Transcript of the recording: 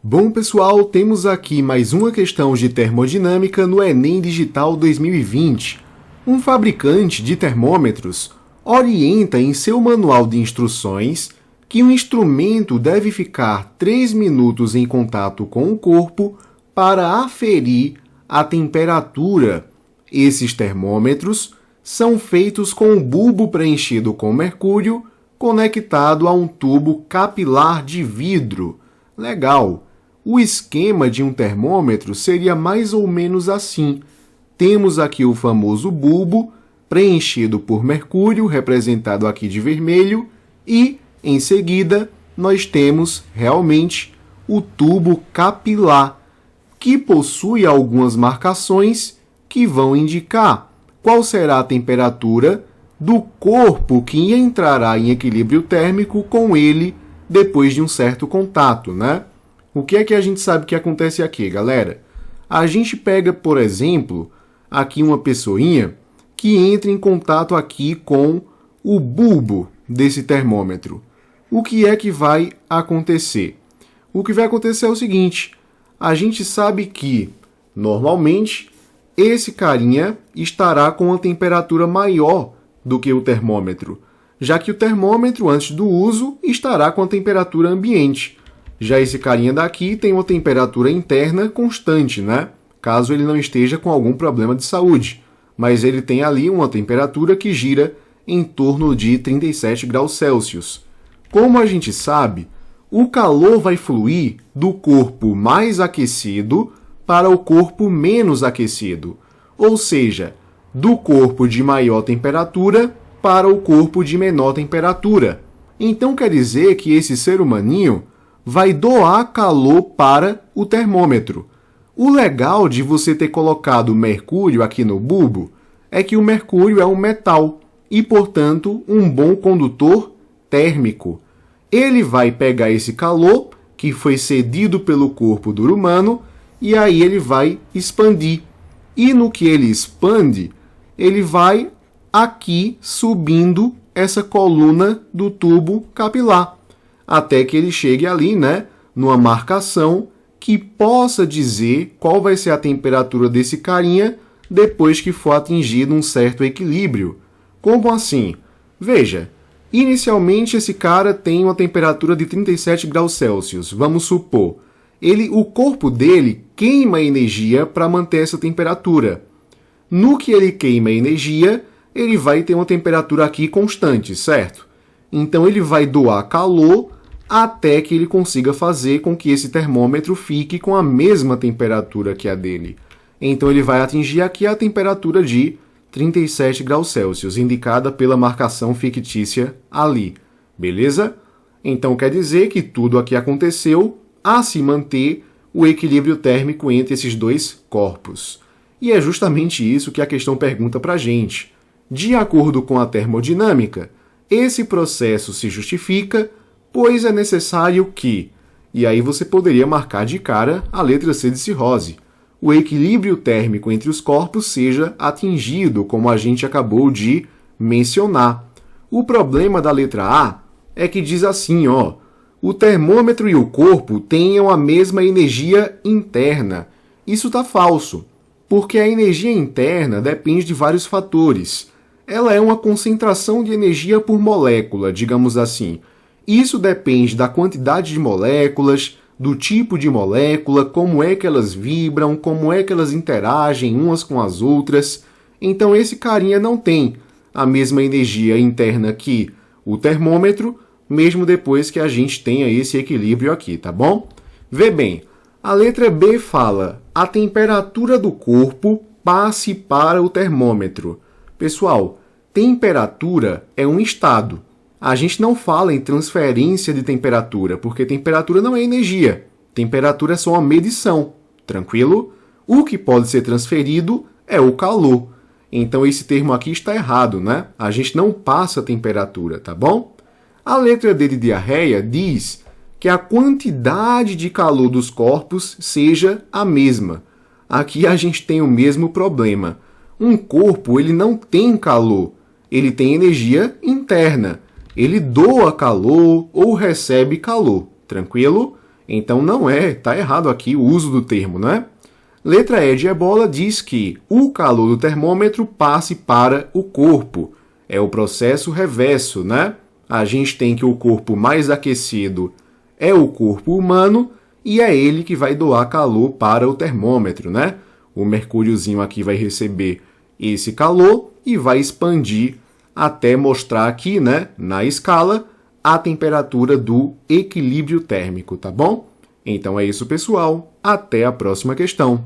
Bom, pessoal, temos aqui mais uma questão de termodinâmica no Enem Digital 2020. Um fabricante de termômetros orienta em seu manual de instruções que um instrumento deve ficar 3 minutos em contato com o corpo para aferir a temperatura. Esses termômetros são feitos com um bulbo preenchido com mercúrio conectado a um tubo capilar de vidro. Legal! O esquema de um termômetro seria mais ou menos assim. Temos aqui o famoso bulbo, preenchido por mercúrio, representado aqui de vermelho, e, em seguida, nós temos realmente o tubo capilar, que possui algumas marcações que vão indicar qual será a temperatura do corpo que entrará em equilíbrio térmico com ele depois de um certo contato, né? O que é que a gente sabe que acontece aqui, galera? A gente pega, por exemplo, aqui uma pessoinha que entra em contato aqui com o bulbo desse termômetro. O que é que vai acontecer? O que vai acontecer é o seguinte: a gente sabe que, normalmente, esse carinha estará com uma temperatura maior do que o termômetro, já que o termômetro, antes do uso, estará com a temperatura ambiente. Já esse carinha daqui tem uma temperatura interna constante, né? Caso ele não esteja com algum problema de saúde. Mas ele tem ali uma temperatura que gira em torno de 37 graus Celsius. Como a gente sabe, o calor vai fluir do corpo mais aquecido para o corpo menos aquecido. Ou seja, do corpo de maior temperatura para o corpo de menor temperatura. Então quer dizer que esse ser humaninho vai doar calor para o termômetro. O legal de você ter colocado mercúrio aqui no bulbo é que o mercúrio é um metal e, portanto, um bom condutor térmico. Ele vai pegar esse calor que foi cedido pelo corpo do humano e aí ele vai expandir. E no que ele expande, ele vai aqui subindo essa coluna do tubo capilar, até que ele chegue ali, né, numa marcação que possa dizer qual vai ser a temperatura desse carinha depois que for atingido um certo equilíbrio. Como assim? Veja, inicialmente esse cara tem uma temperatura de 37 graus Celsius, vamos supor. O corpo dele queima energia para manter essa temperatura. No que ele queima energia, ele vai ter uma temperatura aqui constante, certo? Então ele vai doar calor até que ele consiga fazer com que esse termômetro fique com a mesma temperatura que a dele. Então ele vai atingir aqui a temperatura de 37 graus Celsius, indicada pela marcação fictícia ali. Beleza? Então quer dizer que tudo aqui aconteceu a se manter o equilíbrio térmico entre esses dois corpos. E é justamente isso que a questão pergunta para a gente. De acordo com a termodinâmica, esse processo se justifica, pois é necessário que, e aí você poderia marcar de cara a letra C de cirrose, o equilíbrio térmico entre os corpos seja atingido, como a gente acabou de mencionar. O problema da letra A é que diz assim, ó, o termômetro e o corpo tenham a mesma energia interna. Isso está falso, porque a energia interna depende de vários fatores. Ela é uma concentração de energia por molécula, digamos assim. Isso depende da quantidade de moléculas, do tipo de molécula, como é que elas vibram, como é que elas interagem umas com as outras. Então esse carinha não tem a mesma energia interna que o termômetro, mesmo depois que a gente tenha esse equilíbrio aqui, tá bom? Vê bem, a letra B fala: a temperatura do corpo passe para o termômetro. Pessoal, temperatura é um estado. A gente não fala em transferência de temperatura, porque temperatura não é energia. Temperatura é só uma medição, tranquilo? O que pode ser transferido é o calor. Então esse termo aqui está errado, né? A gente não passa temperatura, tá bom? A letra D de diarreia diz que a quantidade de calor dos corpos seja a mesma. Aqui a gente tem o mesmo problema. Um corpo ele não tem calor, ele tem energia interna. Ele doa calor ou recebe calor, tranquilo? Então não tá errado aqui o uso do termo, né? Letra E de ebola diz que o calor do termômetro passe para o corpo. É o processo reverso, né? A gente tem que o corpo mais aquecido é o corpo humano e é ele que vai doar calor para o termômetro, né? O mercúriozinho aqui vai receber esse calor e vai expandir até mostrar aqui, né, na escala, a temperatura do equilíbrio térmico, tá bom? Então é isso, pessoal. Até a próxima questão.